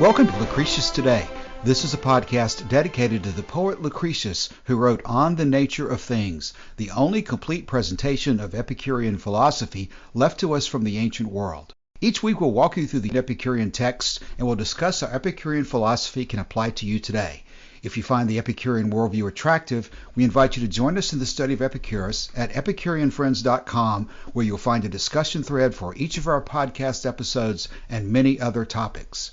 Welcome to Lucretius Today. This is a podcast dedicated to the poet Lucretius, who wrote On the Nature of Things, the only complete presentation of Epicurean philosophy left to us from the ancient world. Each week we'll walk you through the Epicurean text and we'll discuss how Epicurean philosophy can apply to you today. If you find the Epicurean worldview attractive, we invite you to join us in the study of Epicurus at EpicureanFriends.com, where you'll find a discussion thread for each of our podcast episodes and many other topics.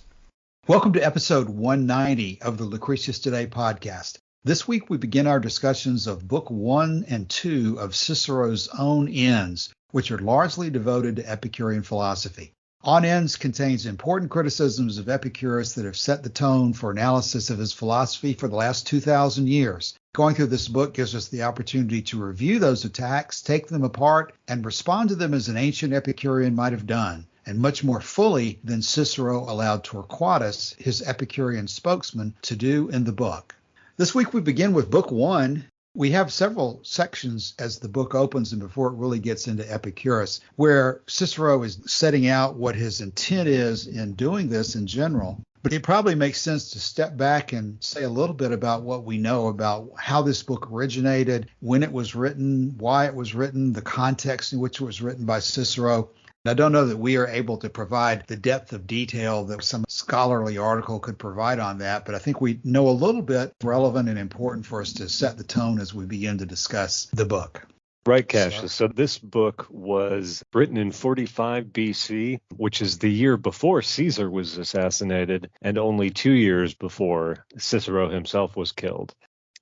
Welcome to episode 190 of the Lucretius Today podcast. This week we begin our discussions of Book 1 and 2 of Cicero's Own Ends, which are largely devoted to Epicurean philosophy. On Ends contains important criticisms of Epicurus that have set the tone for analysis of his philosophy for the last 2,000 years. Going through this book gives us the opportunity to review those attacks, take them apart, and respond to them as an ancient Epicurean might have done, and much more fully than Cicero allowed Torquatus, his Epicurean spokesman, to do in the book. This week we begin with Book 1. We have several sections as the book opens and before it really gets into Epicurus, where Cicero is setting out what his intent is in doing this in general. But it probably makes sense to step back and say a little bit about what we know about how this book originated, when it was written, why it was written, the context in which it was written by Cicero. I don't know that we are able to provide the depth of detail that some scholarly article could provide on that, but I think we know a little bit relevant and important for us to set the tone as we begin to discuss the book. Right, Cassius. So this book was written in 45 BC, which is the year before Caesar was assassinated and only 2 years before Cicero himself was killed.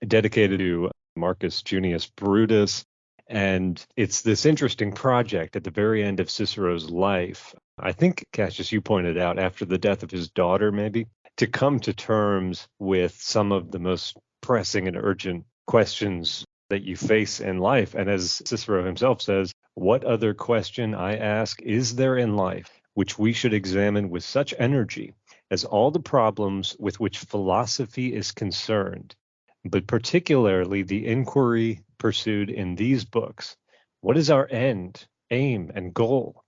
Dedicated to Marcus Junius Brutus. And it's this interesting project at the very end of Cicero's life. I think, Cassius, you pointed out after the death of his daughter, maybe, to come to terms with some of the most pressing and urgent questions that you face in life. And as Cicero himself says, what other question, I ask, is there in life which we should examine with such energy as all the problems with which philosophy is concerned, but particularly the inquiry pursued in these books? What is our end, aim, and goal?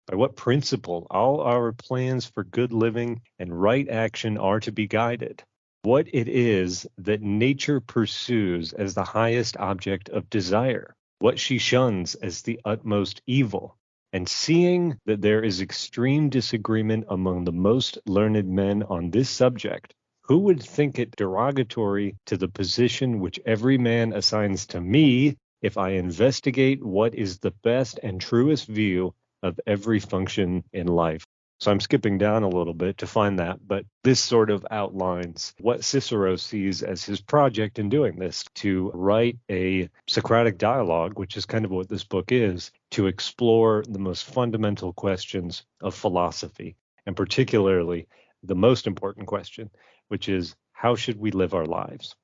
By what principle all our plans for good living and right action are to be guided? What it is that nature pursues as the highest object of desire? What she shuns as the utmost evil? And seeing that there is extreme disagreement among the most learned men on this subject, who would think it derogatory to the position which every man assigns to me if I investigate what is the best and truest view of every function in life? So I'm skipping down a little bit to find that, but this sort of outlines what Cicero sees as his project in doing this, to write a Socratic dialogue, which is kind of what this book is, to explore the most fundamental questions of philosophy, and particularly the most important question, which is, how should we live our lives?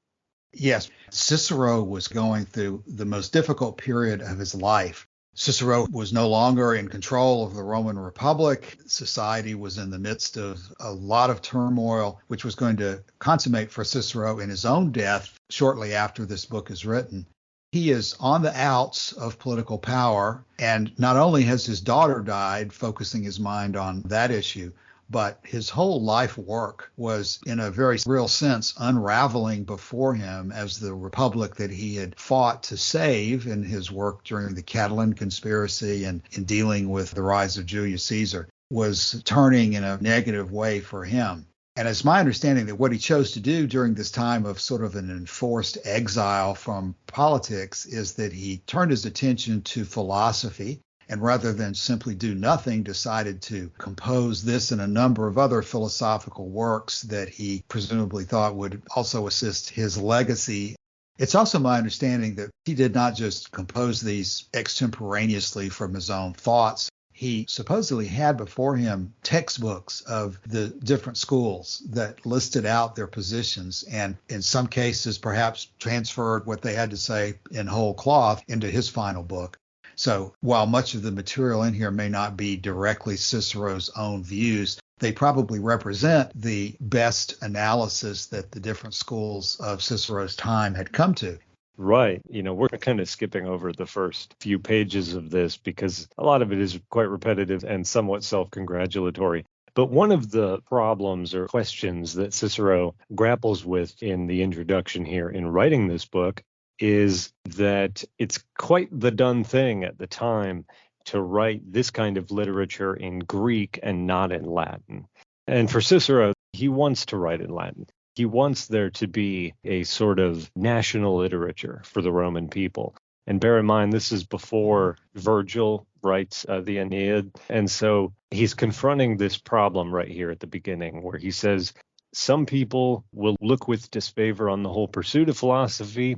Yes, Cicero was going through the most difficult period of his life. Cicero was no longer in control of the Roman Republic. Society was in the midst of a lot of turmoil, which was going to consummate for Cicero in his own death shortly after this book is written. He is on the outs of political power, and not only has his daughter died, focusing his mind on that issue, but his whole life work was, in a very real sense, unraveling before him as the republic that he had fought to save in his work during the Catalan conspiracy and in dealing with the rise of Julius Caesar was turning in a negative way for him. And it's my understanding that what he chose to do during this time of sort of an enforced exile from politics is that he turned his attention to philosophy, and rather than simply do nothing, decided to compose this and a number of other philosophical works that he presumably thought would also assist his legacy. It's also my understanding that he did not just compose these extemporaneously from his own thoughts. He supposedly had before him textbooks of the different schools that listed out their positions, and in some cases perhaps transferred what they had to say in whole cloth into his final book. So while much of the material in here may not be directly Cicero's own views, they probably represent the best analysis that the different schools of Cicero's time had come to. Right. We're kind of skipping over the first few pages of this because a lot of it is quite repetitive and somewhat self-congratulatory. But one of the problems or questions that Cicero grapples with in the introduction here in writing this book is that it's quite the done thing at the time to write this kind of literature in Greek and not in Latin. And for Cicero, he wants to write in Latin. He wants there to be a sort of national literature for the Roman people. And bear in mind, this is before Virgil writes the Aeneid. And so he's confronting this problem right here at the beginning, where he says, some people will look with disfavor on the whole pursuit of philosophy.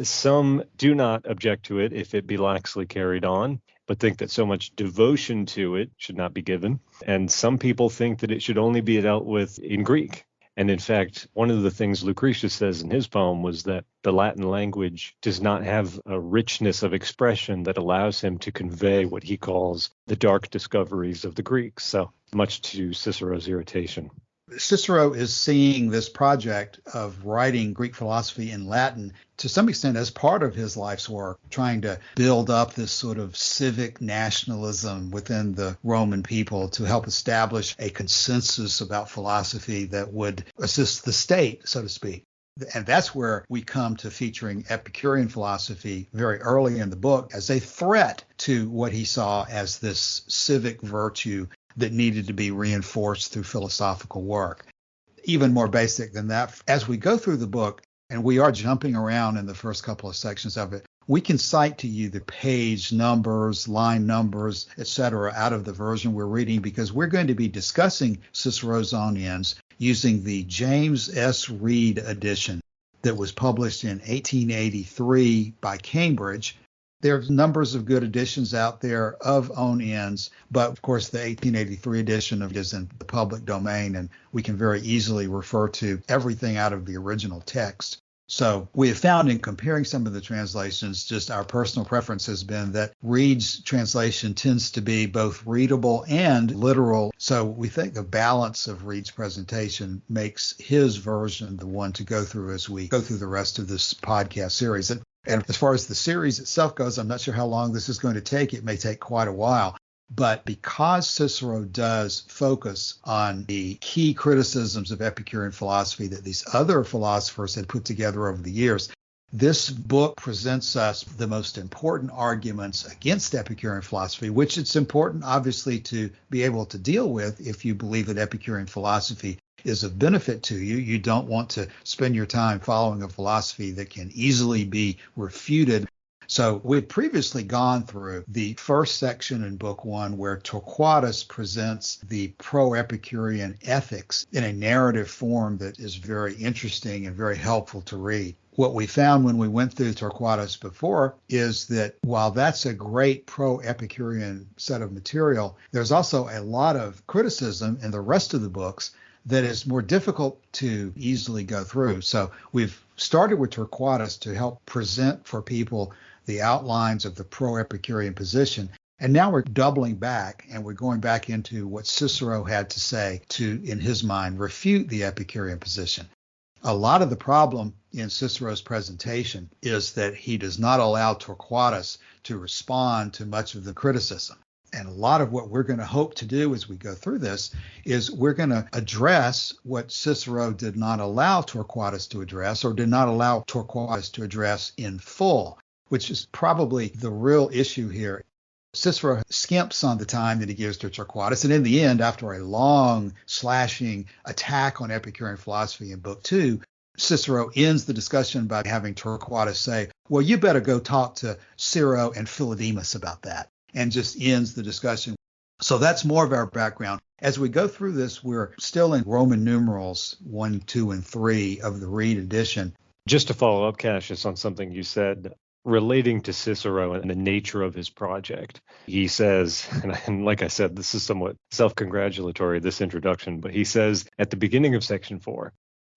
Some do not object to it if it be laxly carried on, but think that so much devotion to it should not be given. And some people think that it should only be dealt with in Greek. And in fact, one of the things Lucretius says in his poem was that the Latin language does not have a richness of expression that allows him to convey what he calls the dark discoveries of the Greeks, so much to Cicero's irritation. Cicero is seeing this project of writing Greek philosophy in Latin to some extent as part of his life's work, trying to build up this sort of civic nationalism within the Roman people to help establish a consensus about philosophy that would assist the state, so to speak. And that's where we come to featuring Epicurean philosophy very early in the book as a threat to what he saw as this civic virtue that needed to be reinforced through philosophical work. Even more basic than that, as we go through the book, and we are jumping around in the first couple of sections of it, we can cite to you the page numbers, line numbers, etc., out of the version we're reading, because we're going to be discussing Cicero's own ends using the James S. Reed edition that was published in 1883 by Cambridge. There's numbers of good editions out there of own ends, but of course the 1883 edition is in the public domain, and we can very easily refer to everything out of the original text. So we have found in comparing some of the translations, just our personal preference has been that Reed's translation tends to be both readable and literal. So we think the balance of Reed's presentation makes his version the one to go through as we go through the rest of this podcast series. And as far as the series itself goes, I'm not sure how long this is going to take. It may take quite a while. But because Cicero does focus on the key criticisms of Epicurean philosophy that these other philosophers had put together over the years, this book presents us the most important arguments against Epicurean philosophy, which it's important, obviously, to be able to deal with if you believe that Epicurean philosophy is of benefit to you. You don't want to spend your time following a philosophy that can easily be refuted. So we had previously gone through the first section in Book 1 where Torquatus presents the pro-Epicurean ethics in a narrative form that is very interesting and very helpful to read. What we found when we went through Torquatus before is that while that's a great pro-Epicurean set of material, there's also a lot of criticism in the rest of the books that is more difficult to easily go through. So we've started with Torquatus to help present for people the outlines of the pro-Epicurean position. And now we're doubling back and we're going back into what Cicero had to say to, in his mind, refute the Epicurean position. A lot of the problem in Cicero's presentation is that he does not allow Torquatus to respond to much of the criticism. And a lot of what we're going to hope to do as we go through this is we're going to address what Cicero did not allow Torquatus to address, or did not allow Torquatus to address in full, which is probably the real issue here. Cicero skimps on the time that he gives to Torquatus, and in the end, after a long, slashing attack on Epicurean philosophy in Book 2, Cicero ends the discussion by having Torquatus say, well, you better go talk to Cicero and Philodemus about that, and just ends the discussion. So that's more of our background. As we go through this, we're still in Roman numerals 1, 2, and 3 of the Reed edition. Just to follow up, Cassius, on something you said relating to Cicero and the nature of his project. He says, and like I said, this is somewhat self-congratulatory, this introduction, but he says at the beginning of section 4,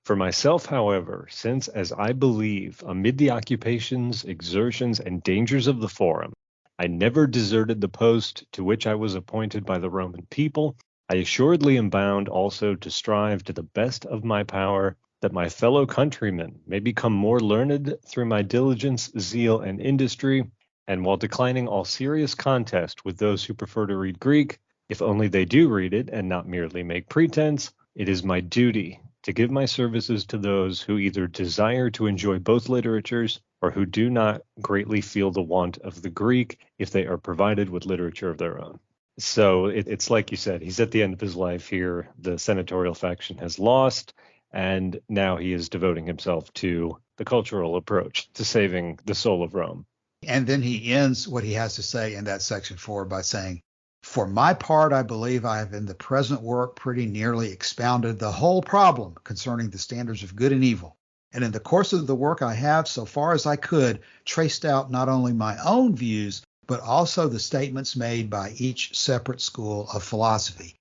for myself, however, since as I believe, amid the occupations, exertions, and dangers of the forum, I never deserted the post to which I was appointed by the Roman people, I assuredly am bound also to strive to the best of my power that my fellow countrymen may become more learned through my diligence, zeal, and industry, and while declining all serious contest with those who prefer to read Greek, If only they do read it and not merely make pretense, it is my duty to give my services to those who either desire to enjoy both literatures or who do not greatly feel the want of the Greek if they are provided with literature of their own. So it's like you said, he's at the end of his life here. The senatorial faction has lost, and now he is devoting himself to the cultural approach to saving the soul of Rome. And then he ends what he has to say in that section 4 by saying, "For my part, I believe I have in the present work pretty nearly expounded the whole problem concerning the standards of good and evil. And in the course of the work I have, so far as I could, traced out not only my own views, but also the statements made by each separate school of philosophy."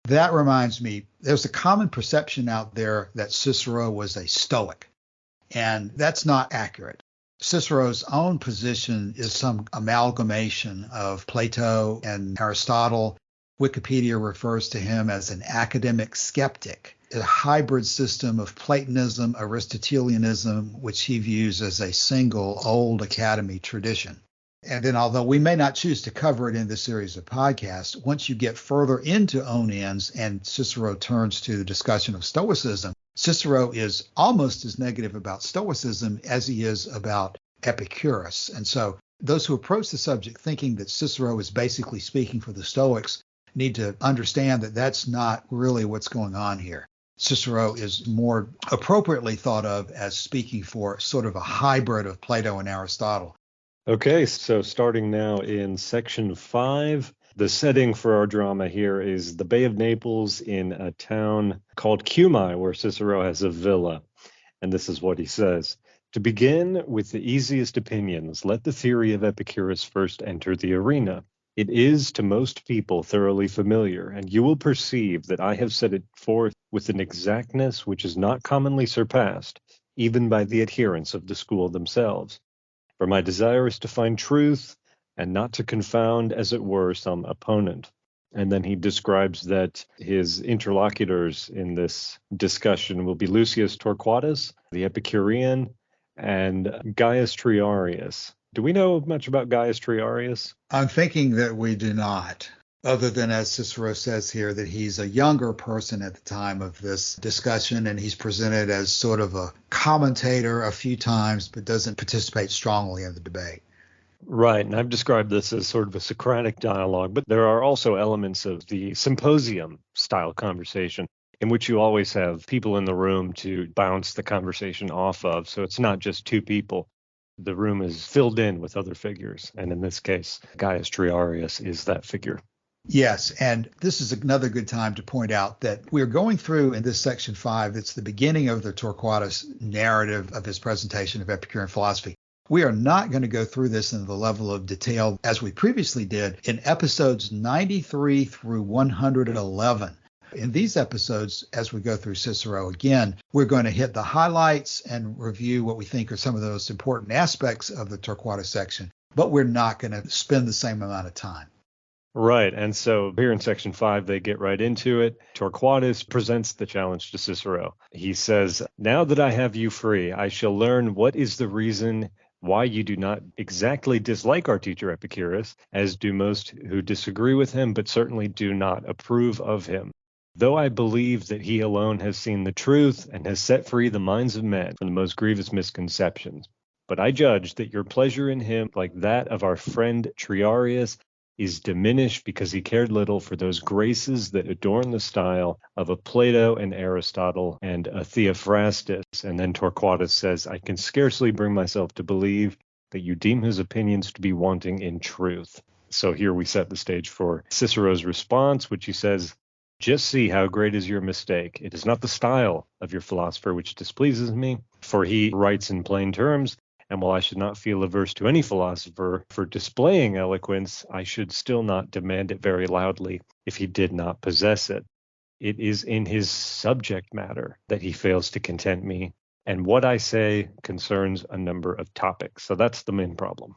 That reminds me, there's a common perception out there that Cicero was a Stoic, and that's not accurate. Cicero's own position is some amalgamation of Plato and Aristotle. Wikipedia refers to him as an academic skeptic, a hybrid system of Platonism, Aristotelianism, which he views as a single old academy tradition. And then, although we may not choose to cover it in this series of podcasts, once you get further into own ends and Cicero turns to the discussion of Stoicism, Cicero is almost as negative about Stoicism as he is about Epicurus. And so those who approach the subject thinking that Cicero is basically speaking for the Stoics need to understand that that's not really what's going on here. Cicero is more appropriately thought of as speaking for sort of a hybrid of Plato and Aristotle. Okay, so starting now in section 5, the setting for our drama here is the Bay of Naples in a town called Cumae, where Cicero has a villa. And this is what he says. To begin with the easiest opinions, let the theory of Epicurus first enter the arena. It is to most people thoroughly familiar, and you will perceive that I have set it forth with an exactness which is not commonly surpassed, even by the adherents of the school themselves. For my desire is to find truth, and not to confound, as it were, some opponent. And then he describes that his interlocutors in this discussion will be Lucius Torquatus, the Epicurean, and Gaius Triarius. Do we know much about Gaius Triarius? I'm thinking that we do not, other than, as Cicero says here, that he's a younger person at the time of this discussion, and he's presented as sort of a commentator a few times, but doesn't participate strongly in the debate. Right, and I've described this as sort of a Socratic dialogue, but there are also elements of the symposium-style conversation in which you always have people in the room to bounce the conversation off of. So it's not just two people. The room is filled in with other figures, and in this case, Gaius Triarius is that figure. Yes, and this is another good time to point out that we're going through in this section 5, it's the beginning of the Torquatus narrative of his presentation of Epicurean philosophy. We are not going to go through this in the level of detail as we previously did in episodes 93 through 111. In these episodes, as we go through Cicero again, we're going to hit the highlights and review what we think are some of the most important aspects of the Torquatus section, but we're not going to spend the same amount of time. Right, and so here in section 5, they get right into it. Torquatus presents the challenge to Cicero. He says, "Now that I have you free, I shall learn what is the reason why you do not exactly dislike our teacher Epicurus, as do most who disagree with him, but certainly do not approve of him. Though I believe that he alone has seen the truth and has set free the minds of men from the most grievous misconceptions. But I judge that your pleasure in him, like that of our friend Triarius, is diminished because he cared little for those graces that adorn the style of a Plato and Aristotle and a Theophrastus." And then Torquatus says, "I can scarcely bring myself to believe that you deem his opinions to be wanting in truth." So here we set the stage for Cicero's response, which he says, "Just see how great is your mistake. It is not the style of your philosopher which displeases me, for he writes in plain terms, and while I should not feel averse to any philosopher for displaying eloquence, I should still not demand it very loudly if he did not possess it. It is in his subject matter that he fails to content me, and what I say concerns a number of topics." So that's the main problem.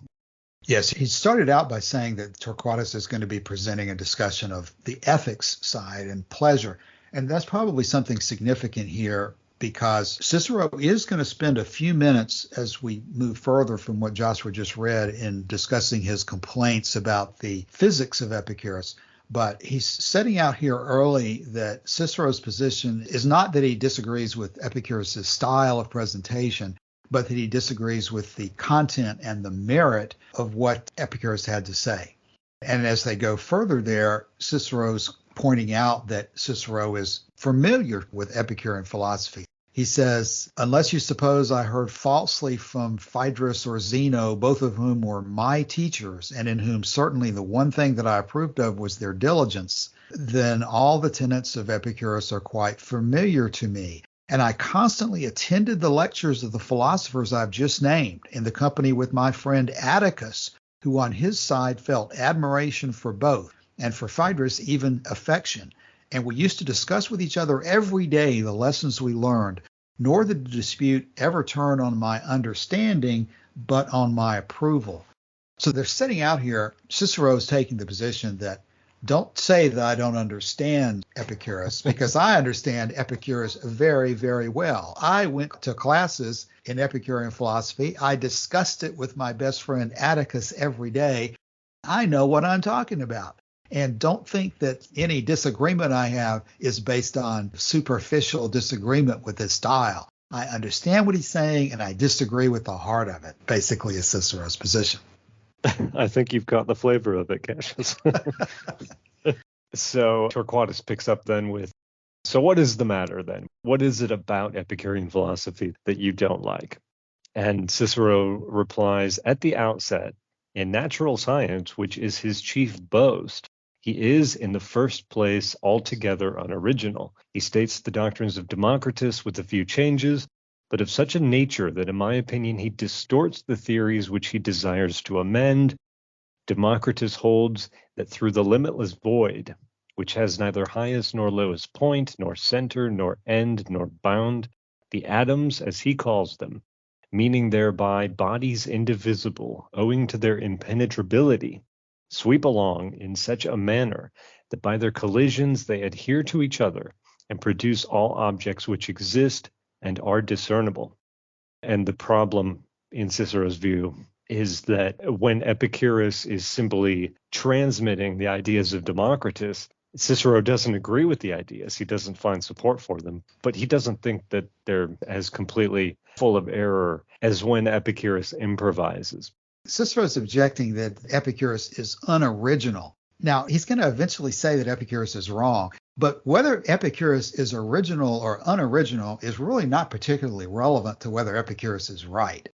Yes, he started out by saying that Torquatus is going to be presenting a discussion of the ethics side and pleasure. And that's probably something significant here because Cicero is going to spend a few minutes as we move further from what Joshua just read in discussing his complaints about the physics of Epicurus. But he's setting out here early that Cicero's position is not that he disagrees with Epicurus' style of presentation, but that he disagrees with the content and the merit of what Epicurus had to say. And as they go further there, Cicero's pointing out that Cicero is familiar with Epicurean philosophy. He says, unless you suppose I heard falsely from Phaedrus or Zeno, both of whom were my teachers, and in whom certainly the one thing that I approved of was their diligence, then all the tenets of Epicurus are quite familiar to me. And I constantly attended the lectures of the philosophers I've just named, in the company with my friend Atticus, who on his side felt admiration for both, and for Phaedrus even affection. And we used to discuss with each other every day the lessons we learned, nor did the dispute ever turn on my understanding, but on my approval. So they're setting out here, Cicero's taking the position that don't say that I don't understand Epicurus, because I understand Epicurus very, very well. I went to classes in Epicurean philosophy. I discussed it with my best friend Atticus every day. I know what I'm talking about. And don't think that any disagreement I have is based on superficial disagreement with his style. I understand what he's saying, and I disagree with the heart of it, basically is Cicero's position. I think you've got the flavor of it, Cassius. So Torquatus picks up then with, so what is the matter then? What is it about Epicurean philosophy that you don't like? And Cicero replies, at the outset, in natural science, which is his chief boast, he is, in the first place, altogether unoriginal. He states the doctrines of Democritus with a few changes, but of such a nature that, in my opinion, he distorts the theories which he desires to amend. Democritus holds that through the limitless void, which has neither highest nor lowest point, nor center, nor end, nor bound, the atoms, as he calls them, meaning thereby bodies indivisible, owing to their impenetrability, sweep along in such a manner that by their collisions they adhere to each other and produce all objects which exist and are discernible. And the problem, in Cicero's view, is that when Epicurus is simply transmitting the ideas of Democritus, Cicero doesn't agree with the ideas. He doesn't find support for them, but he doesn't think that they're as completely full of error as when Epicurus improvises. Cicero's objecting that Epicurus is unoriginal. Now, he's going to eventually say that Epicurus is wrong, but whether Epicurus is original or unoriginal is really not particularly relevant to whether Epicurus is right.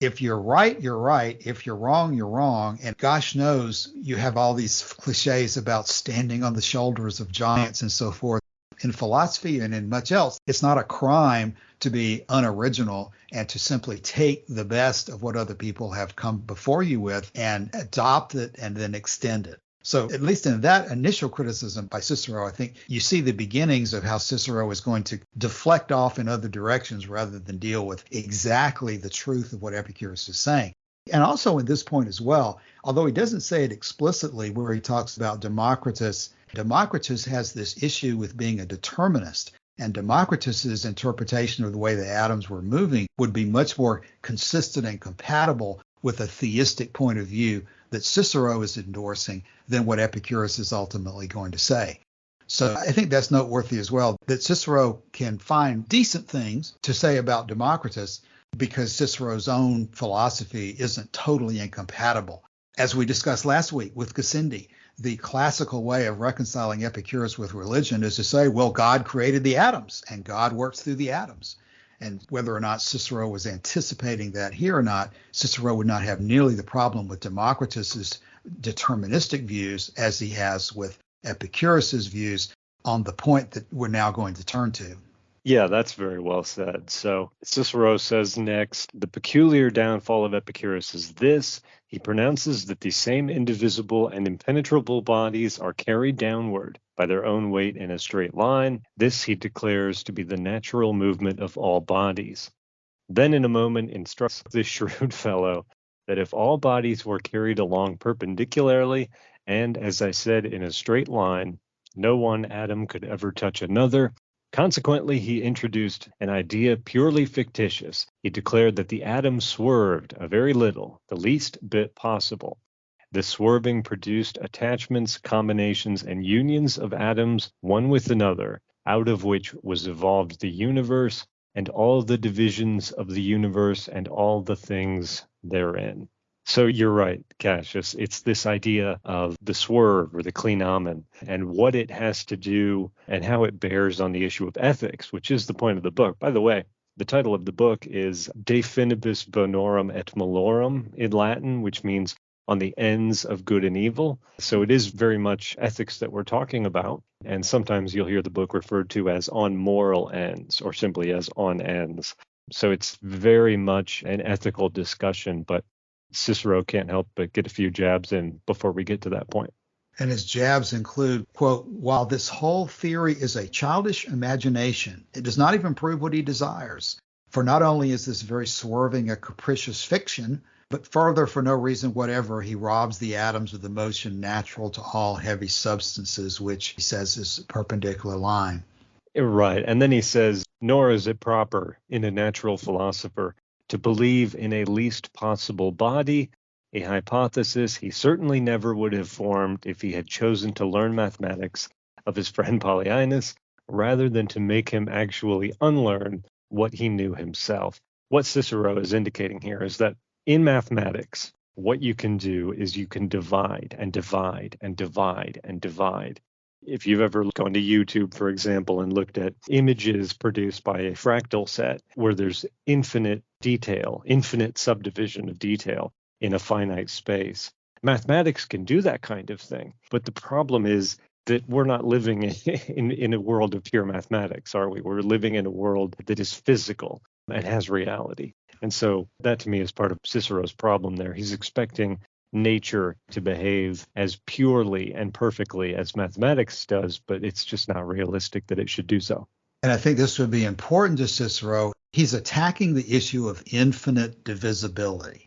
If you're right, you're right. If you're wrong, you're wrong. And gosh knows you have all these cliches about standing on the shoulders of giants and so forth. In philosophy and in much else, it's not a crime to be unoriginal and to simply take the best of what other people have come before you with and adopt it and then extend it. So at least in that initial criticism by Cicero, I think you see the beginnings of how Cicero is going to deflect off in other directions rather than deal with exactly the truth of what Epicurus is saying. And also in this point as well, although he doesn't say it explicitly where he talks about Democritus, Democritus has this issue with being a determinist. And Democritus's interpretation of the way the atoms were moving would be much more consistent and compatible with a theistic point of view that Cicero is endorsing than what Epicurus is ultimately going to say. So I think that's noteworthy as well, that Cicero can find decent things to say about Democritus because Cicero's own philosophy isn't totally incompatible. As we discussed last week with Gassendi, the classical way of reconciling Epicurus with religion is to say, well, God created the atoms and God works through the atoms. And whether or not Cicero was anticipating that here or not, Cicero would not have nearly the problem with Democritus's deterministic views as he has with Epicurus's views on the point that we're now going to turn to. Yeah, that's very well said. So Cicero says next, the peculiar downfall of Epicurus is this. He pronounces that the same indivisible and impenetrable bodies are carried downward by their own weight in a straight line. This he declares to be the natural movement of all bodies. Then in a moment instructs this shrewd fellow that if all bodies were carried along perpendicularly, and as I said, in a straight line, no one atom could ever touch another. Consequently, he introduced an idea purely fictitious. He declared that the atom swerved a very little, the least bit possible. The swerving produced attachments, combinations, and unions of atoms, one with another, out of which was evolved the universe, and all the divisions of the universe, and all the things therein. So you're right, Cassius. It's this idea of the swerve or the clinomen and what it has to do and how it bears on the issue of ethics, which is the point of the book. By the way, the title of the book is De Finibus Bonorum et Malorum in Latin, which means on the ends of good and evil. So it is very much ethics that we're talking about. And sometimes you'll hear the book referred to as On Moral Ends or simply as On Ends. So it's very much an ethical discussion, but Cicero can't help but get a few jabs in before we get to that point. And his jabs include, quote, while this whole theory is a childish imagination, it does not even prove what he desires. For not only is this very swerving a capricious fiction, but further, for no reason whatever, he robs the atoms of the motion natural to all heavy substances, which he says is a perpendicular line. Right. And then he says, nor is it proper in a natural philosopher to believe in a least possible body, a hypothesis he certainly never would have formed if he had chosen to learn mathematics of his friend Polyaenus, rather than to make him actually unlearn what he knew himself. What Cicero is indicating here is that in mathematics, what you can do is you can divide and divide and divide and divide. If you've ever gone to YouTube, for example, and looked at images produced by a fractal set where there's infinite detail, infinite subdivision of detail in a finite space, mathematics can do that kind of thing. But the problem is that we're not living in a world of pure mathematics, are we? We're living in a world that is physical and has reality. And so that to me is part of Cicero's problem there. He's expecting nature to behave as purely and perfectly as mathematics does, but it's just not realistic that it should do so. And I think this would be important to Cicero. He's attacking the issue of infinite divisibility.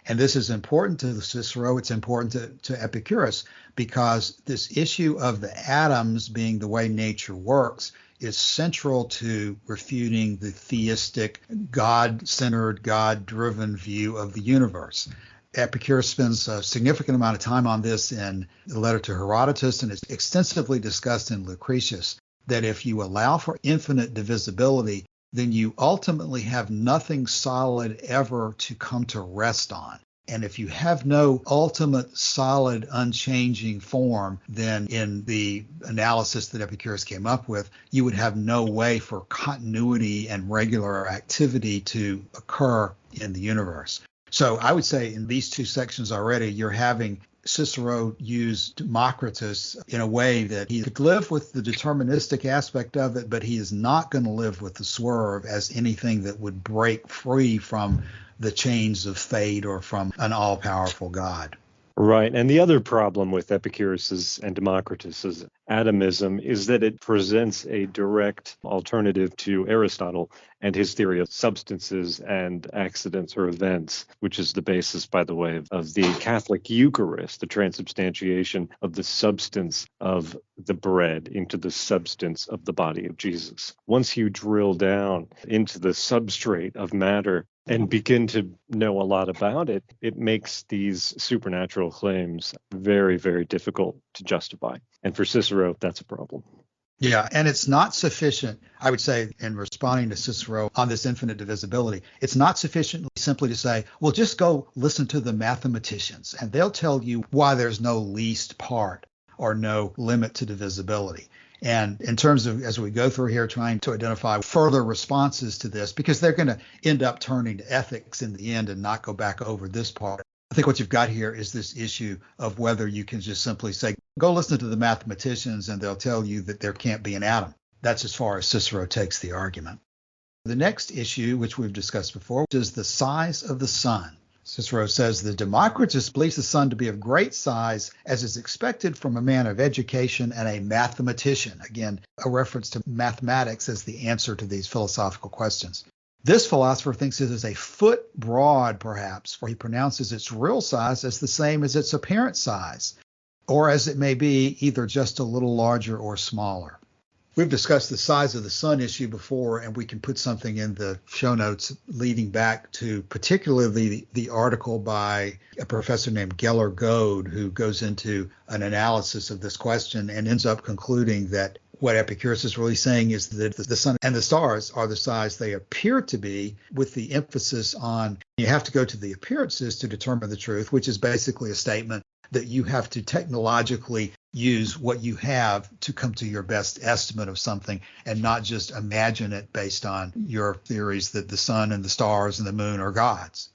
And this is important to Cicero. It's important to Epicurus, because this issue of the atoms being the way nature works is central to refuting the theistic, God-centered, God-driven view of the universe. Epicurus spends a significant amount of time on this in the letter to Herodotus, and it's extensively discussed in Lucretius, that if you allow for infinite divisibility, then you ultimately have nothing solid ever to come to rest on. And if you have no ultimate solid unchanging form, then in the analysis that Epicurus came up with, you would have no way for continuity and regular activity to occur in the universe. So I would say in these two sections already, you're having Cicero use Democritus in a way that he could live with the deterministic aspect of it, but he is not going to live with the swerve as anything that would break free from the chains of fate or from an all-powerful God. Right. And the other problem with Epicurus's and Democritus's atomism is that it presents a direct alternative to Aristotle and his theory of substances and accidents or events, which is the basis, by the way, of the Catholic Eucharist, the transubstantiation of the substance of the bread into the substance of the body of Jesus. Once you drill down into the substrate of matter and begin to know a lot about it, it makes these supernatural claims very, very difficult to justify. And for Cicero, that's a problem. Yeah, and it's not sufficient, I would say, in responding to Cicero on this infinite divisibility, it's not sufficient simply to say, well, just go listen to the mathematicians, and they'll tell you why there's no least part or no limit to divisibility. And in terms of, as we go through here, trying to identify further responses to this, because they're going to end up turning to ethics in the end and not go back over this part. I think what you've got here is this issue of whether you can just simply say, go listen to the mathematicians and they'll tell you that there can't be an atom. That's as far as Cicero takes the argument. The next issue, which we've discussed before, is the size of the sun. Cicero says that Democritus believes the sun to be of great size, as is expected from a man of education and a mathematician. Again, a reference to mathematics as the answer to these philosophical questions. This philosopher thinks it is a foot broad, perhaps, for he pronounces its real size as the same as its apparent size, or as it may be, either just a little larger or smaller. We've discussed the size of the sun issue before, and we can put something in the show notes leading back to particularly the article by a professor named Geller Goad, who goes into an analysis of this question and ends up concluding that what Epicurus is really saying is that the sun and the stars are the size they appear to be, with the emphasis on you have to go to the appearances to determine the truth, which is basically a statement that you have to technologically use what you have to come to your best estimate of something and not just imagine it based on your theories that the sun and the stars and the moon are gods.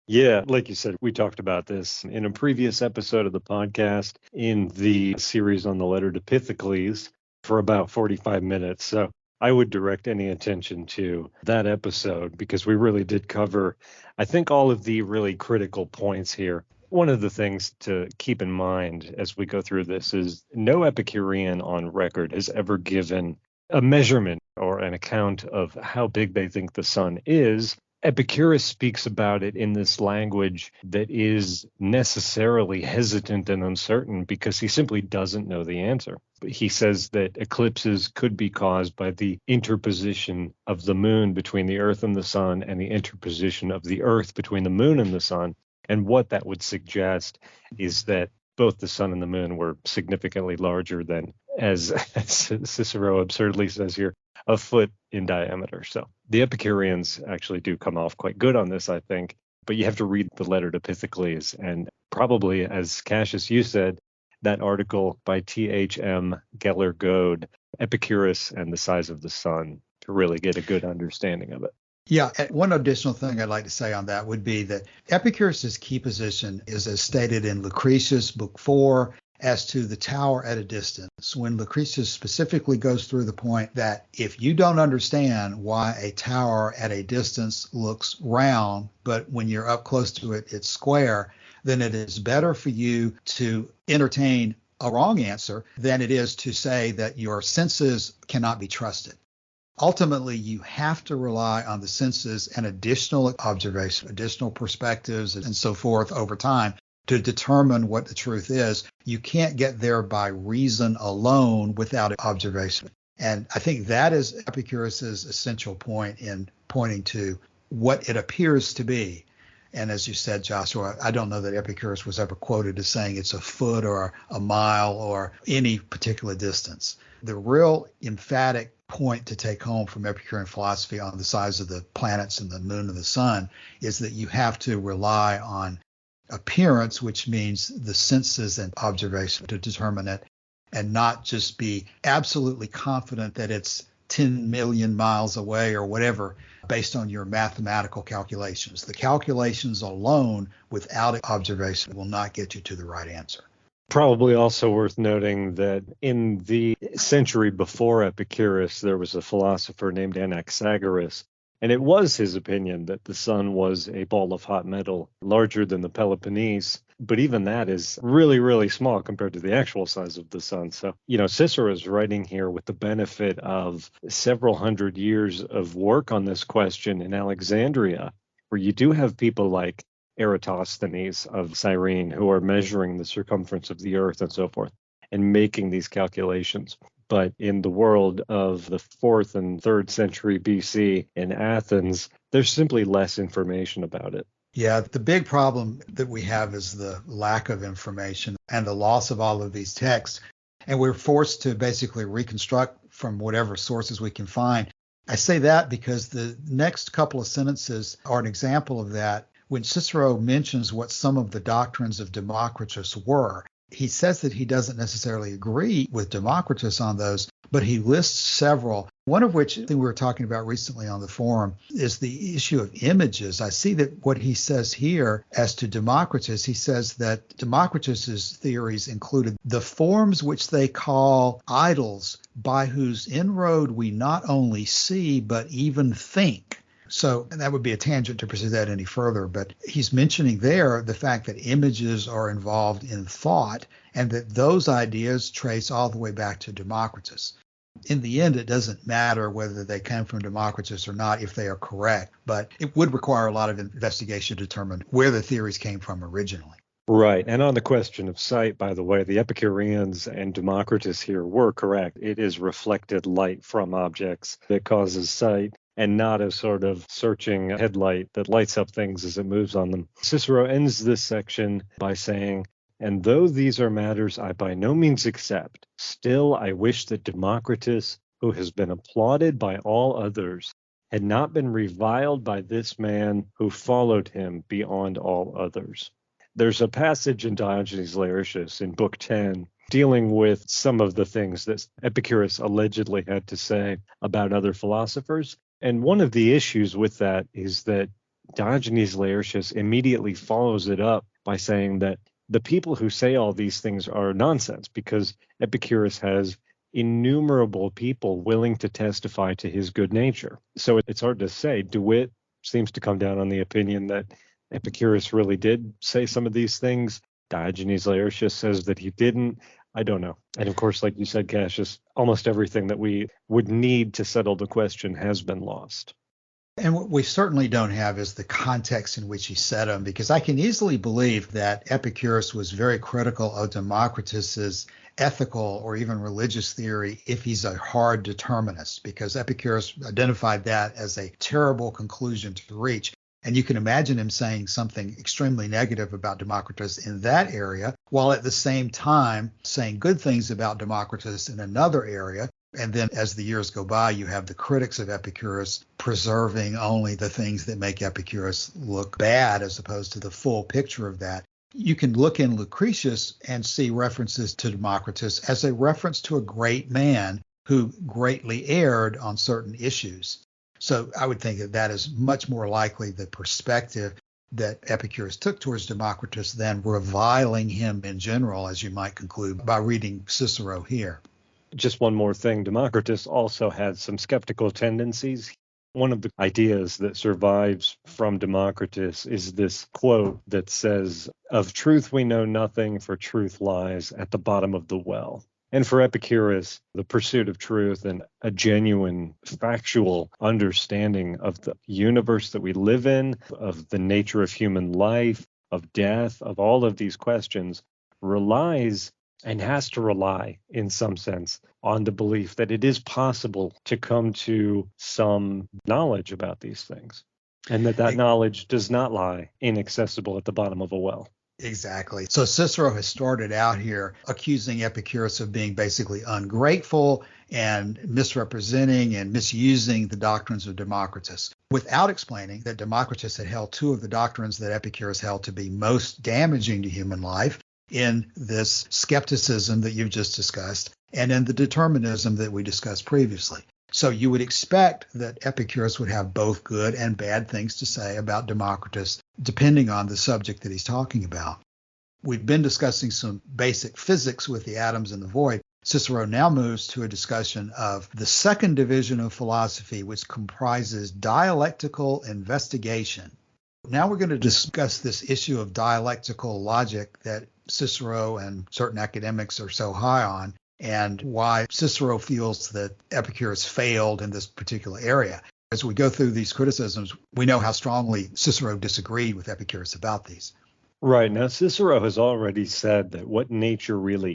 Yeah, like you said, we talked about this in a previous episode of the podcast in the series on the letter to Pythocles for about 45 minutes. So I would direct any attention to that episode because we really did cover, I think, all of the really critical points here. One of the things to keep in mind as we go through this is no Epicurean on record has ever given a measurement or an account of how big they think the sun is. Epicurus speaks about it in this language that is necessarily hesitant and uncertain because he simply doesn't know the answer. He says that eclipses could be caused by the interposition of the moon between the earth and the sun and the interposition of the earth between the moon and the sun. And what that would suggest is that both the sun and the moon were significantly larger than, as Cicero absurdly says here, a foot in diameter. So the Epicureans actually do come off quite good on this, I think. But you have to read the letter to Pythocles. And probably, as Cassius, you said, that article by T.H.M. Geller Goad, Epicurus and the Size of the Sun, to really get a good understanding of it. Yeah, one additional thing I'd like to say on that would be that Epicurus's key position is as stated in Lucretius, Book 4, as to the tower at a distance, when Lucretius specifically goes through the point that if you don't understand why a tower at a distance looks round, but when you're up close to it, it's square, then it is better for you to entertain a wrong answer than it is to say that your senses cannot be trusted. Ultimately, you have to rely on the senses and additional observation, additional perspectives, and so forth over time to determine what the truth is. You can't get there by reason alone without observation. And I think that is Epicurus's essential point in pointing to what it appears to be. And as you said, Joshua, I don't know that Epicurus was ever quoted as saying it's a foot or a mile or any particular distance. The real emphatic point to take home from Epicurean philosophy on the size of the planets and the moon and the sun is that you have to rely on appearance, which means the senses and observation to determine it, and not just be absolutely confident that it's 10 million miles away or whatever based on your mathematical calculations. The calculations alone without observation will not get you to the right answer. Probably also worth noting that in the century before Epicurus, there was a philosopher named Anaxagoras, and it was his opinion that the sun was a ball of hot metal larger than the Peloponnese. But even that is really, really small compared to the actual size of the sun. So, Cicero is writing here with the benefit of several hundred years of work on this question in Alexandria, where you do have people like Eratosthenes of Cyrene who are measuring the circumference of the earth and so forth and making these calculations. But in the world of the 4th and 3rd century BC in Athens, there's simply less information about it. Yeah, the big problem that we have is the lack of information and the loss of all of these texts. And we're forced to basically reconstruct from whatever sources we can find. I say that because the next couple of sentences are an example of that. When Cicero mentions what some of the doctrines of Democritus were, he says that he doesn't necessarily agree with Democritus on those, but he lists several, one of which I think we were talking about recently on the forum is the issue of images. I see that what he says here as to Democritus, he says that Democritus's theories included the forms which they call idols, by whose inroad we not only see, but even think. So and that would be a tangent to pursue that any further, but he's mentioning there the fact that images are involved in thought and that those ideas trace all the way back to Democritus. In the end, it doesn't matter whether they come from Democritus or not if they are correct, but it would require a lot of investigation to determine where the theories came from originally. Right. And on the question of sight, by the way, the Epicureans and Democritus here were correct. It is reflected light from objects that causes sight, and not a sort of searching headlight that lights up things as it moves on them. Cicero ends this section by saying, "And though these are matters I by no means accept, still I wish that Democritus, who has been applauded by all others, had not been reviled by this man who followed him beyond all others." There's a passage in Diogenes Laertius in Book 10 dealing with some of the things that Epicurus allegedly had to say about other philosophers. And one of the issues with that is that Diogenes Laertius immediately follows it up by saying that the people who say all these things are nonsense because Epicurus has innumerable people willing to testify to his good nature. So it's hard to say. DeWitt seems to come down on the opinion that Epicurus really did say some of these things. Diogenes Laertius says that he didn't. I don't know. And of course, like you said, Cassius, almost everything that we would need to settle the question has been lost. And what we certainly don't have is the context in which he said them, because I can easily believe that Epicurus was very critical of Democritus's ethical or even religious theory if he's a hard determinist, because Epicurus identified that as a terrible conclusion to reach. And you can imagine him saying something extremely negative about Democritus in that area, while at the same time saying good things about Democritus in another area. And then as the years go by, you have the critics of Epicurus preserving only the things that make Epicurus look bad as opposed to the full picture of that. You can look in Lucretius and see references to Democritus as a reference to a great man who greatly erred on certain issues. So I would think that that is much more likely the perspective that Epicurus took towards Democritus than reviling him in general, as you might conclude by reading Cicero here. Just one more thing. Democritus also had some skeptical tendencies. One of the ideas that survives from Democritus is this quote that says, "Of truth we know nothing, for truth lies at the bottom of the well." And for Epicurus, the pursuit of truth and a genuine factual understanding of the universe that we live in, of the nature of human life, of death, of all of these questions, relies and has to rely, in some sense, on the belief that it is possible to come to some knowledge about these things, and that knowledge does not lie inaccessible at the bottom of a well. Exactly. So Cicero has started out here accusing Epicurus of being basically ungrateful and misrepresenting and misusing the doctrines of Democritus, without explaining that Democritus had held two of the doctrines that Epicurus held to be most damaging to human life in this skepticism that you've just discussed and in the determinism that we discussed previously. So you would expect that Epicurus would have both good and bad things to say about Democritus, depending on the subject that he's talking about. We've been discussing some basic physics with the atoms and the void. Cicero now moves to a discussion of the second division of philosophy, which comprises dialectical investigation. Now we're going to discuss this issue of dialectical logic that Cicero and certain academics are so high on, and why Cicero feels that Epicurus failed in this particular area. As we go through these criticisms, we know how strongly Cicero disagreed with Epicurus about these. Right. Now, Cicero has already said that what nature really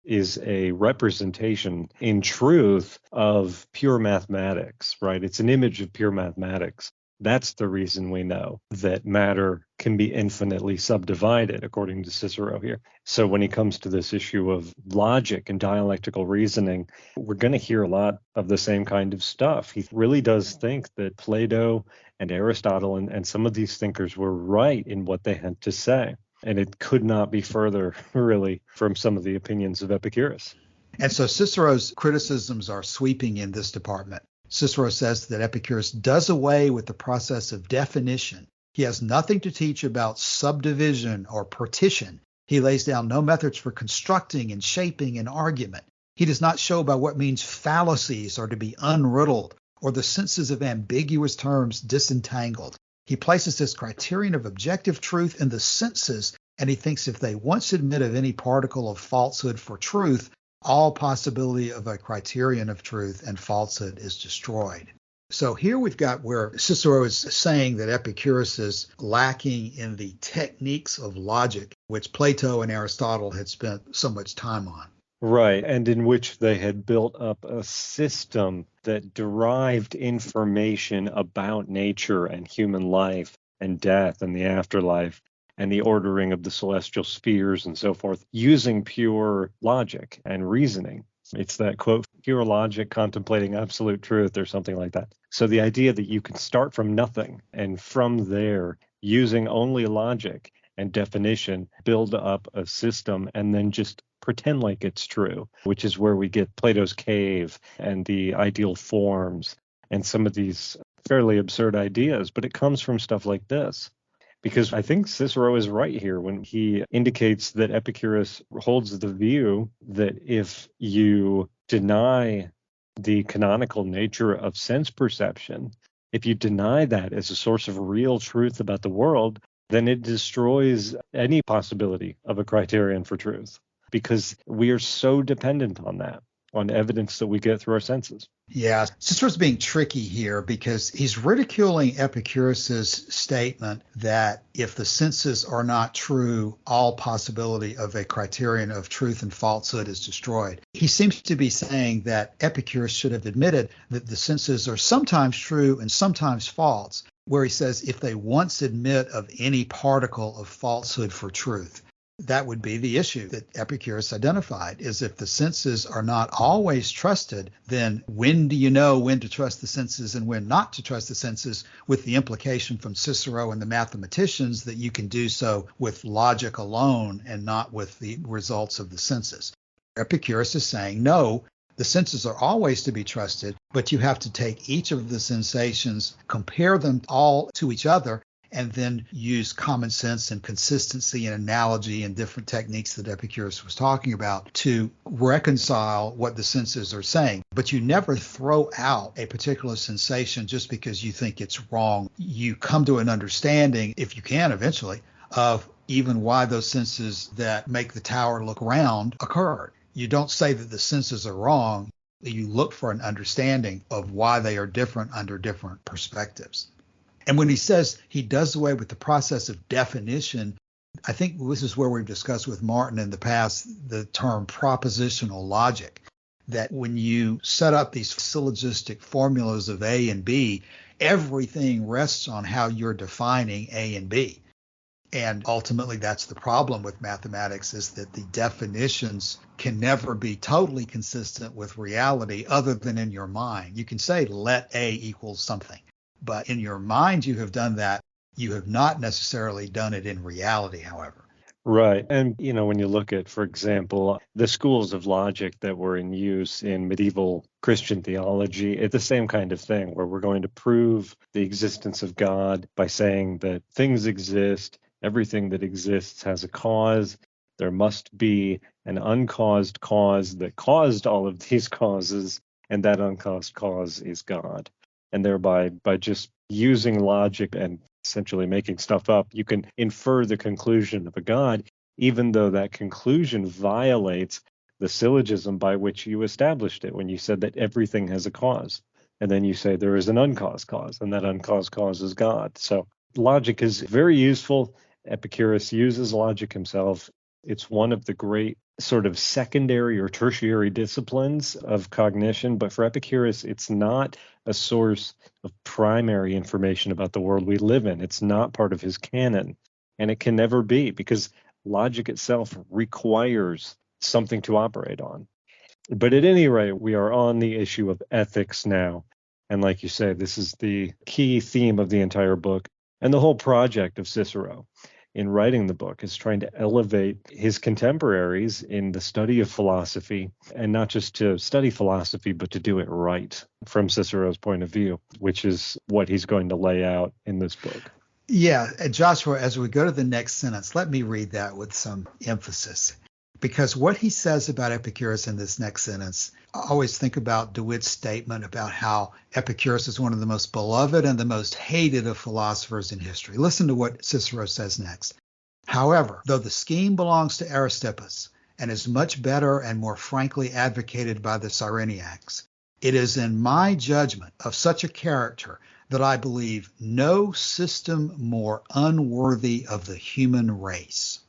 is a representation in truth of pure mathematics, right? It's an image of pure mathematics. That's the reason we know that matter can be infinitely subdivided, according to Cicero here. So when he comes to this issue of logic and dialectical reasoning, we're going to hear a lot of the same kind of stuff. He really does think that Plato and Aristotle and some of these thinkers were right in what they had to say. And it could not be further, really, from some of the opinions of Epicurus. And so Cicero's criticisms are sweeping in this department. Cicero says that Epicurus does away with the process of definition. He has nothing to teach about subdivision or partition. He lays down no methods for constructing and shaping an argument. He does not show by what means fallacies are to be unriddled or the senses of ambiguous terms disentangled. He places this criterion of objective truth in the senses, and he thinks if they once admit of any particle of falsehood for truth, all possibility of a criterion of truth and falsehood is destroyed. So here we've got where Cicero is saying that Epicurus is lacking in the techniques of logic, which Plato and Aristotle had spent so much time on. Right, and in which they had built up a system that derived information about nature and human life and death and the afterlife and the ordering of the celestial spheres and so forth, using pure logic and reasoning. It's that quote, pure logic contemplating absolute truth or something like that. So the idea that you can start from nothing and from there, using only logic and definition, build up a system and then just pretend like it's true, which is where we get Plato's cave and the ideal forms and some of these fairly absurd ideas. But it comes from stuff like this. Because I think Cicero is right here when he indicates that Epicurus holds the view that if you deny the canonical nature of sense perception, if you deny that as a source of real truth about the world, then it destroys any possibility of a criterion for truth, because we are so dependent on that, on evidence that we get through our senses. Yeah, Cicero's being tricky here because he's ridiculing Epicurus's statement that if the senses are not true, all possibility of a criterion of truth and falsehood is destroyed. He seems to be saying that Epicurus should have admitted that the senses are sometimes true and sometimes false, where he says if they once admit of any particle of falsehood for truth. That would be the issue that Epicurus identified, is if the senses are not always trusted, then when do you know when to trust the senses and when not to trust the senses, with the implication from Cicero and the mathematicians that you can do so with logic alone and not with the results of the senses. Epicurus is saying, no, the senses are always to be trusted, but you have to take each of the sensations, compare them all to each other, and then use common sense and consistency and analogy and different techniques that Epicurus was talking about to reconcile what the senses are saying. But you never throw out a particular sensation just because you think it's wrong. You come to an understanding, if you can eventually, of even why those senses that make the tower look round occurred. You don't say that the senses are wrong. You look for an understanding of why they are different under different perspectives. And when he says he does away with the process of definition, I think this is where we've discussed with Martin in the past the term propositional logic, that when you set up these syllogistic formulas of A and B, everything rests on how you're defining A and B. And ultimately, that's the problem with mathematics, is that the definitions can never be totally consistent with reality other than in your mind. You can say let A equals something. But in your mind, you have done that. You have not necessarily done it in reality, however. Right. And, when you look at, for example, the schools of logic that were in use in medieval Christian theology, it's the same kind of thing where we're going to prove the existence of God by saying that things exist. Everything that exists has a cause. There must be an uncaused cause that caused all of these causes, and that uncaused cause is God. And thereby, by just using logic and essentially making stuff up, you can infer the conclusion of a God, even though that conclusion violates the syllogism by which you established it when you said that everything has a cause. And then you say there is an uncaused cause, and that uncaused cause is God. So logic is very useful. Epicurus uses logic himself. It's one of the great sort of secondary or tertiary disciplines of cognition. But for Epicurus, it's not a source of primary information about the world we live in. It's not part of his canon. And it can never be, because logic itself requires something to operate on. But at any rate, we are on the issue of ethics now. And like you say, this is the key theme of the entire book and the whole project of Cicero in writing the book, is trying to elevate his contemporaries in the study of philosophy, and not just to study philosophy, but to do it right from Cicero's point of view, which is what he's going to lay out in this book. Yeah, Joshua, as we go to the next sentence, let me read that with some emphasis. Because what he says about Epicurus in this next sentence, I always think about DeWitt's statement about how Epicurus is one of the most beloved and the most hated of philosophers in history. Listen to what Cicero says next. However, though the scheme belongs to Aristippus and is much better and more frankly advocated by the Cyrenaics, It is in my judgment of such a character that I believe no system more unworthy of the human race.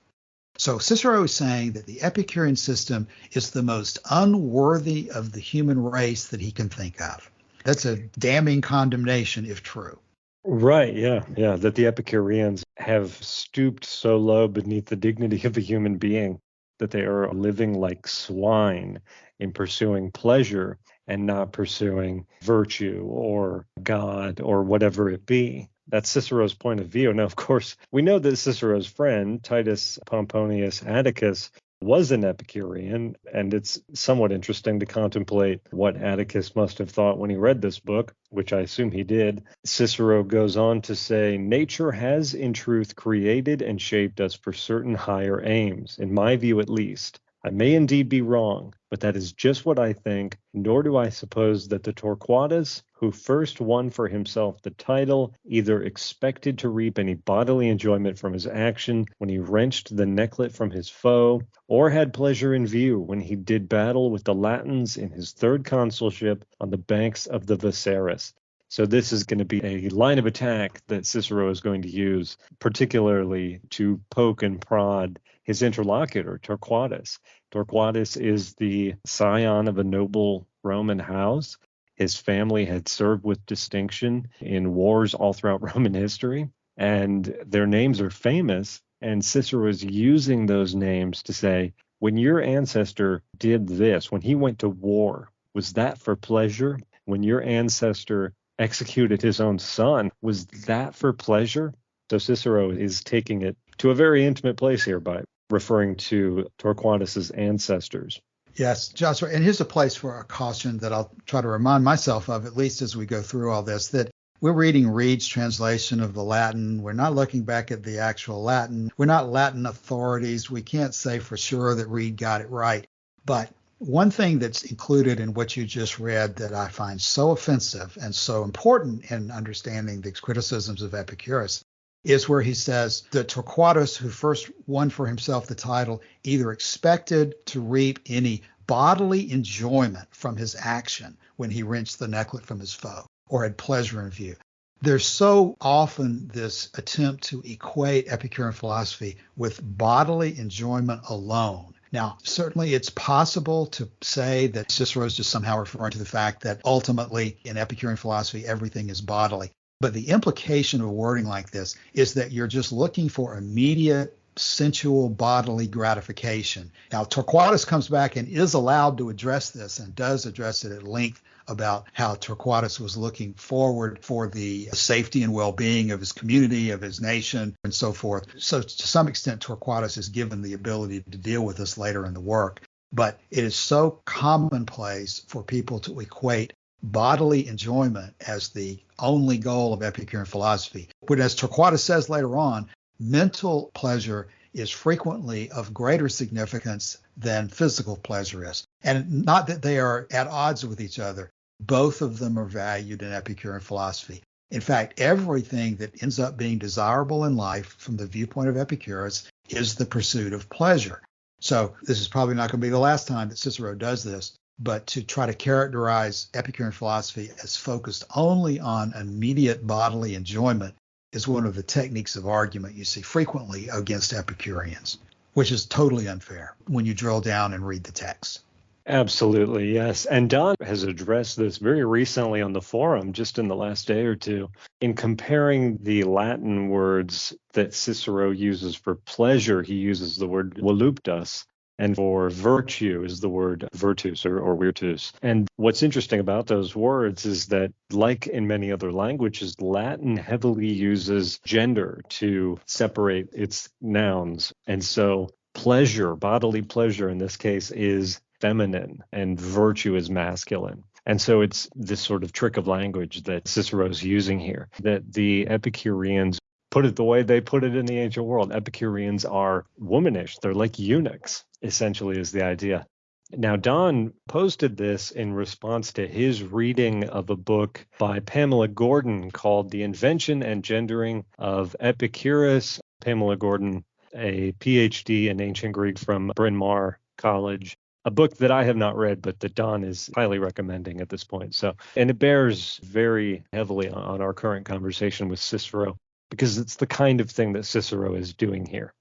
So Cicero is saying that the Epicurean system is the most unworthy of the human race that he can think of. That's a damning condemnation if true. Right, yeah, that the Epicureans have stooped so low beneath the dignity of a human being that they are living like swine in pursuing pleasure and not pursuing virtue or God or whatever it be. That's Cicero's point of view. Now, of course, we know that Cicero's friend, Titus Pomponius Atticus, was an Epicurean, and it's somewhat interesting to contemplate what Atticus must have thought when he read this book, which I assume he did. Cicero goes on to say, nature has in truth created and shaped us for certain higher aims, in my view at least. I may indeed be wrong, but that is just what I think, nor do I suppose that the Torquatus, who first won for himself the title, either expected to reap any bodily enjoyment from his action when he wrenched the necklet from his foe, or had pleasure in view when he did battle with the Latins in his third consulship on the banks of the Viceris. So this is going to be a line of attack that Cicero is going to use, particularly to poke and prod his interlocutor, Torquatus. Torquatus is the scion of a noble Roman house. His family had served with distinction in wars all throughout Roman history, and their names are famous. And Cicero is using those names to say, when your ancestor did this, when he went to war, was that for pleasure? When your ancestor executed his own son, was that for pleasure? So Cicero is taking it to a very intimate place here by referring to Torquatus's ancestors. Yes, Joshua, and here's a place for a caution that I'll try to remind myself of, at least as we go through all this, that we're reading Reed's translation of the Latin. We're not looking back at the actual Latin. We're not Latin authorities. We can't say for sure that Reed got it right. But one thing that's included in what you just read that I find so offensive and so important in understanding the criticisms of Epicurus is where he says that Torquatus, who first won for himself the title, either expected to reap any bodily enjoyment from his action when he wrenched the necklet from his foe, or had pleasure in view. There's so often this attempt to equate Epicurean philosophy with bodily enjoyment alone. Now, certainly it's possible to say that Cicero is just somehow referring to the fact that ultimately in Epicurean philosophy, everything is bodily. But the implication of wording like this is that you're just looking for immediate sensual bodily gratification. Now, Torquatus comes back and is allowed to address this and does address it at length about how Torquatus was looking forward for the safety and well-being of his community, of his nation, and so forth. So to some extent, Torquatus is given the ability to deal with this later in the work. But it is so commonplace for people to equate bodily enjoyment as the only goal of Epicurean philosophy. But as Torquatus says later on, mental pleasure is frequently of greater significance than physical pleasure is. And not that they are at odds with each other. Both of them are valued in Epicurean philosophy. In fact, everything that ends up being desirable in life from the viewpoint of Epicurus is the pursuit of pleasure. So this is probably not going to be the last time that Cicero does this. But to try to characterize Epicurean philosophy as focused only on immediate bodily enjoyment is one of the techniques of argument you see frequently against Epicureans, which is totally unfair when you drill down and read the text. Absolutely, yes. And Don has addressed this very recently on the forum, just in the last day or two, in comparing the Latin words that Cicero uses for pleasure. He uses the word voluptas, and for virtue is the word virtus or virtus. And what's interesting about those words is that, like in many other languages, Latin heavily uses gender to separate its nouns. And so pleasure, bodily pleasure in this case, is feminine and virtue is masculine. And so it's this sort of trick of language that Cicero's using here, that the Epicureans put it the way they put it in the ancient world. Epicureans are womanish. They're like eunuchs, essentially, is the idea. Now, Don posted this in response to his reading of a book by Pamela Gordon called The Invention and Gendering of Epicurus. Pamela Gordon, a PhD in ancient Greek from Bryn Mawr College, a book that I have not read, but that Don is highly recommending at this point. So, and it bears very heavily on our current conversation with Cicero, because it's the kind of thing that Cicero is doing here.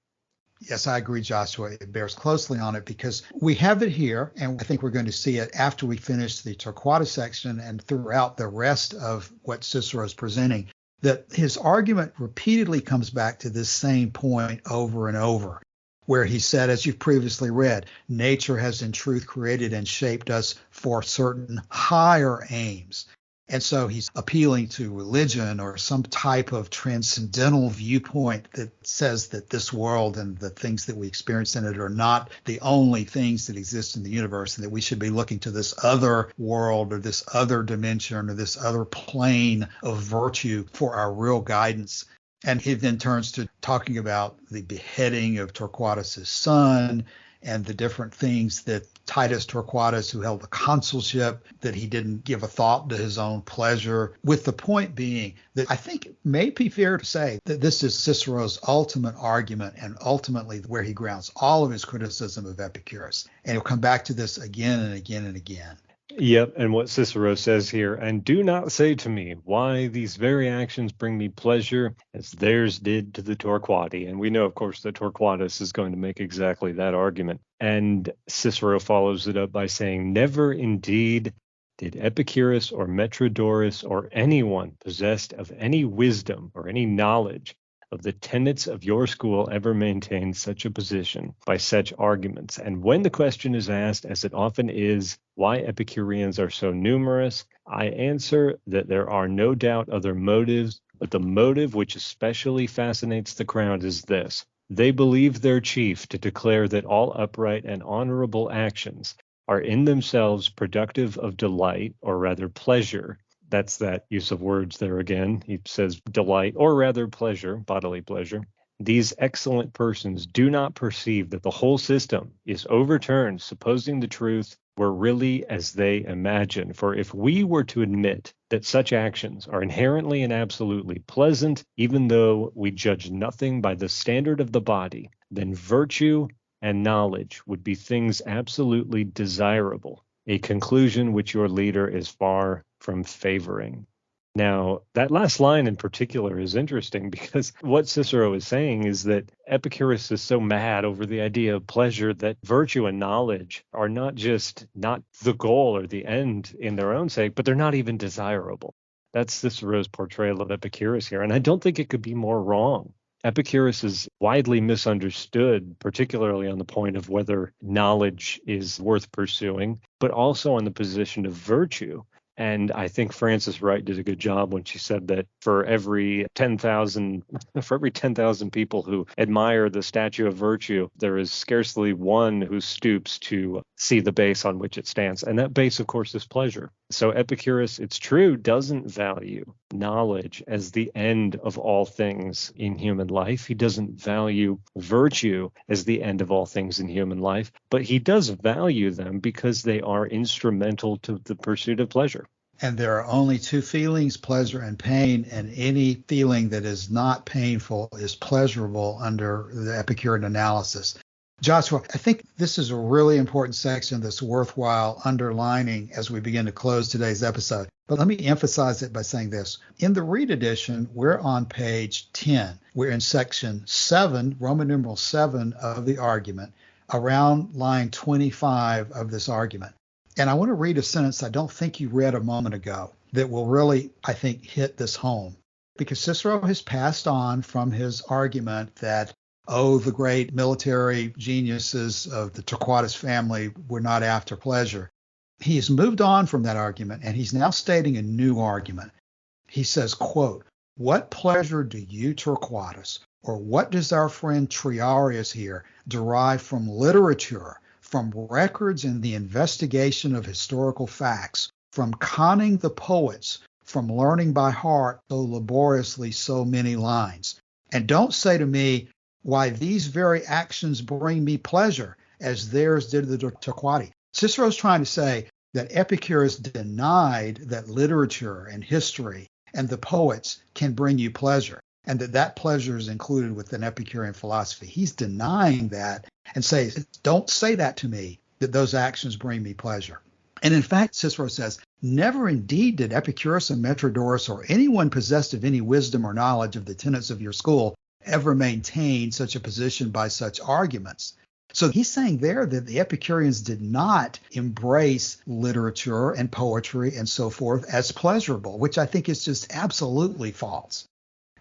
Yes, I agree, Joshua. It bears closely on it because we have it here, and I think we're going to see it after we finish the Torquatus section and throughout the rest of what Cicero is presenting, that his argument repeatedly comes back to this same point over and over, where he said, as you've previously read, nature has in truth created and shaped us for certain higher aims. And so he's appealing to religion or some type of transcendental viewpoint that says that this world and the things that we experience in it are not the only things that exist in the universe, and that we should be looking to this other world or this other dimension or this other plane of virtue for our real guidance. And he then turns to talking about the beheading of Torquatus's son and the different things that Titus Torquatus, who held the consulship, that he didn't give a thought to his own pleasure, with the point being that I think it may be fair to say that this is Cicero's ultimate argument and ultimately where he grounds all of his criticism of Epicurus. And he'll come back to this again and again and again. Yep, and what Cicero says here, and do not say to me why these very actions bring me pleasure as theirs did to the Torquati. And we know, of course, that Torquatus is going to make exactly that argument. And Cicero follows it up by saying, never indeed did Epicurus or Metrodorus or anyone possessed of any wisdom or any knowledge of the tenets of your school ever maintain such a position by such arguments. And when the question is asked, as it often is, why Epicureans are so numerous, I answer that there are no doubt other motives, but the motive which especially fascinates the crowd is this. They believe their chief to declare that all upright and honorable actions are in themselves productive of delight, or rather pleasure. That's that use of words there again. He says delight, or rather pleasure, bodily pleasure. These excellent persons do not perceive that the whole system is overturned, supposing the truth were really as they imagine. For if we were to admit that such actions are inherently and absolutely pleasant, even though we judge nothing by the standard of the body, then virtue and knowledge would be things absolutely desirable, a conclusion which your leader is far from favoring. Now, that last line in particular is interesting because what Cicero is saying is that Epicurus is so mad over the idea of pleasure that virtue and knowledge are not just not the goal or the end in their own sake, but they're not even desirable. That's Cicero's portrayal of Epicurus here, and I don't think it could be more wrong. Epicurus is widely misunderstood, particularly on the point of whether knowledge is worth pursuing, but also on the position of virtue. And I think Frances Wright did a good job when she said that for every 10,000 people who admire the statue of virtue, there is scarcely one who stoops to see the base on which it stands. And that base, of course, is pleasure. So Epicurus, it's true, doesn't value knowledge as the end of all things in human life. He doesn't value virtue as the end of all things in human life, but he does value them because they are instrumental to the pursuit of pleasure. And there are only two feelings, pleasure and pain, and any feeling that is not painful is pleasurable under the Epicurean analysis. Joshua, I think this is a really important section that's worthwhile underlining as we begin to close today's episode. But let me emphasize it by saying this. In the Reed edition, we're on page 10. We're in section 7, Roman numeral 7 of the argument, around line 25 of this argument. And I want to read a sentence I don't think you read a moment ago that will really, I think, hit this home. Because Cicero has passed on from his argument that, the great military geniuses of the Torquatus family were not after pleasure. He has moved on from that argument, and he's now stating a new argument. He says, quote, what pleasure do you, Torquatus, or what does our friend Triarius here derive from literature, from records and the investigation of historical facts, from conning the poets, from learning by heart so laboriously so many lines? And don't say to me, why these very actions bring me pleasure, as theirs did the Torquati. Cicero's trying to say that Epicurus denied that literature and history and the poets can bring you pleasure, and that pleasure is included within Epicurean philosophy. He's denying that and says, don't say that to me. that those actions bring me pleasure. And in fact, Cicero says, never indeed did Epicurus and Metrodorus or anyone possessed of any wisdom or knowledge of the tenets of your school ever maintain such a position by such arguments. So he's saying there that the Epicureans did not embrace literature and poetry and so forth as pleasurable, which I think is just absolutely false.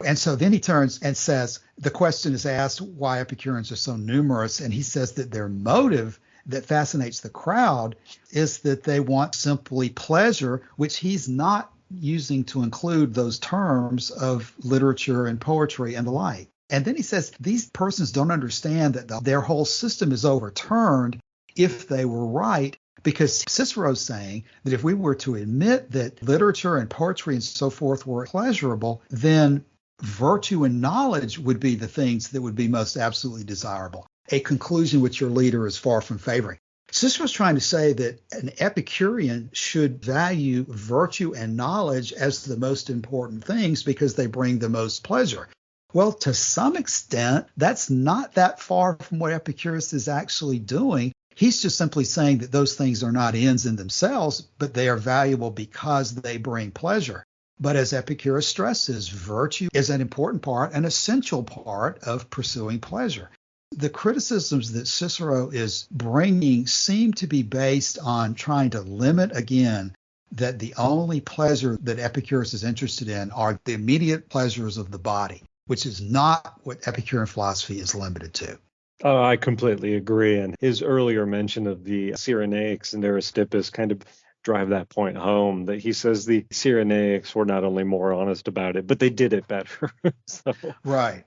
And so then he turns and says, the question is asked why Epicureans are so numerous, and he says that their motive that fascinates the crowd is that they want simply pleasure, which he's not using to include those terms of literature and poetry and the like. And then he says these persons don't understand that their whole system is overturned if they were right, because Cicero's saying that if we were to admit that literature and poetry and so forth were pleasurable, then virtue and knowledge would be the things that would be most absolutely desirable, a conclusion which your leader is far from favoring. Cicero's trying to say that an Epicurean should value virtue and knowledge as the most important things because they bring the most pleasure. Well, to some extent, that's not that far from what Epicurus is actually doing. He's just simply saying that those things are not ends in themselves, but they are valuable because they bring pleasure. But as Epicurus stresses, virtue is an important part, an essential part of pursuing pleasure. The criticisms that Cicero is bringing seem to be based on trying to limit, again, that the only pleasure that Epicurus is interested in are the immediate pleasures of the body, which is not what Epicurean philosophy is limited to. Oh, I completely agree. And his earlier mention of the Cyrenaics and Aristippus kind of drive that point home, that he says the Cyrenaics were not only more honest about it, but they did it better. Right.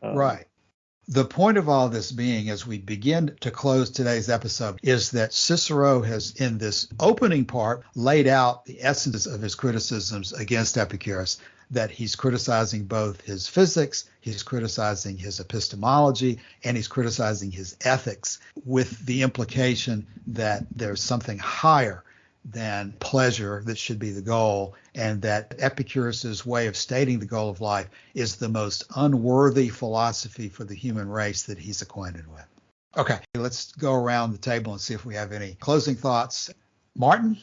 The point of all this being, as we begin to close today's episode, is that Cicero has, in this opening part, laid out the essence of his criticisms against Epicurus, that he's criticizing both his physics, he's criticizing his epistemology, and he's criticizing his ethics, with the implication that there's something higher than pleasure that should be the goal, and that Epicurus's way of stating the goal of life is the most unworthy philosophy for the human race that he's acquainted with. Okay, let's go around the table and see if we have any closing thoughts. Martin?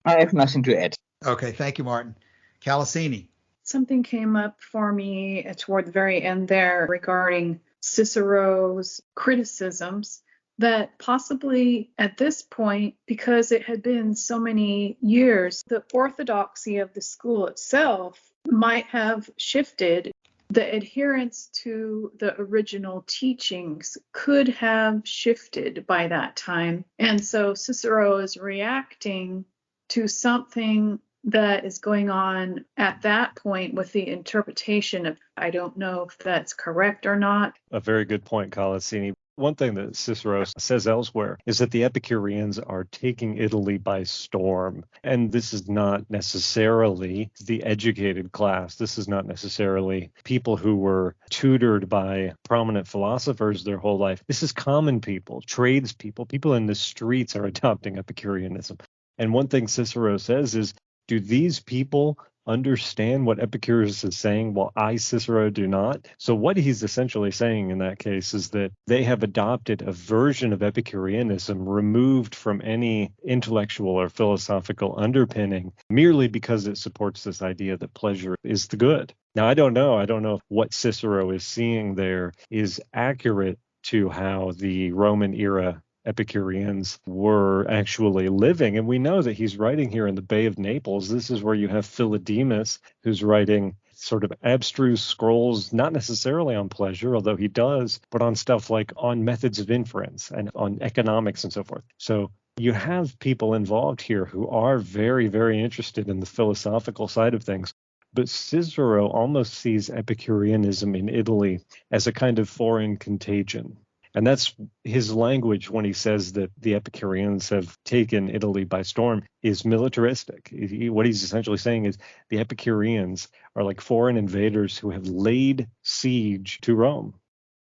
I have nothing to add. Okay, thank you, Martin. Calasini? Something came up for me toward the very end there regarding Cicero's criticisms, that possibly at this point, because it had been so many years, the orthodoxy of the school itself might have shifted. The adherence to the original teachings could have shifted by that time. And so Cicero is reacting to something that is going on at that point with the interpretation of, I don't know if that's correct or not. A very good point, Calasini. One thing that Cicero says elsewhere is that the Epicureans are taking Italy by storm. And this is not necessarily the educated class. This is not necessarily people who were tutored by prominent philosophers their whole life. This is common people, tradespeople, people in the streets are adopting Epicureanism. And one thing Cicero says is, do these people understand what Epicurus is saying while I, Cicero, do not? So what he's essentially saying in that case is that they have adopted a version of Epicureanism removed from any intellectual or philosophical underpinning merely because it supports this idea that pleasure is the good. Now, I don't know if what Cicero is seeing there is accurate to how the Roman era Epicureans were actually living. And we know that he's writing here in the Bay of Naples. This is where you have Philodemus, who's writing sort of abstruse scrolls, not necessarily on pleasure, although he does, but on stuff like on methods of inference and on economics and so forth. So you have people involved here who are very, very interested in the philosophical side of things. But Cicero almost sees Epicureanism in Italy as a kind of foreign contagion. And that's his language when he says that the Epicureans have taken Italy by storm is militaristic. What he's essentially saying is the Epicureans are like foreign invaders who have laid siege to Rome.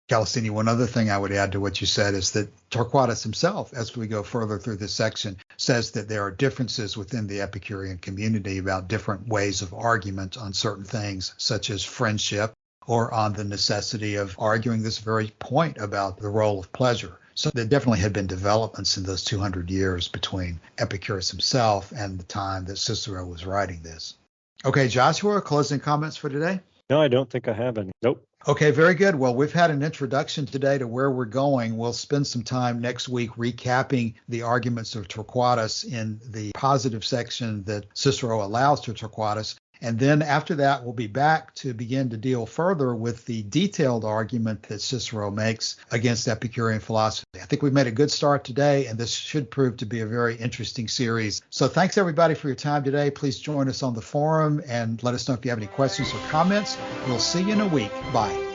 Calasini, one other thing I would add to what you said is that Torquatus himself, as we go further through this section, says that there are differences within the Epicurean community about different ways of argument on certain things, such as friendship, or on the necessity of arguing this very point about the role of pleasure. So there definitely had been developments in those 200 years between Epicurus himself and the time that Cicero was writing this. Okay, Joshua, closing comments for today? No, I don't think I have any. Nope. Okay, very good. Well, we've had an introduction today to where we're going. We'll spend some time next week recapping the arguments of Torquatus in the positive section that Cicero allows to Torquatus. And then after that, we'll be back to begin to deal further with the detailed argument that Cicero makes against Epicurean philosophy. I think we've made a good start today, and this should prove to be a very interesting series. So thanks, everybody, for your time today. Please join us on the forum and let us know if you have any questions or comments. We'll see you in a week. Bye.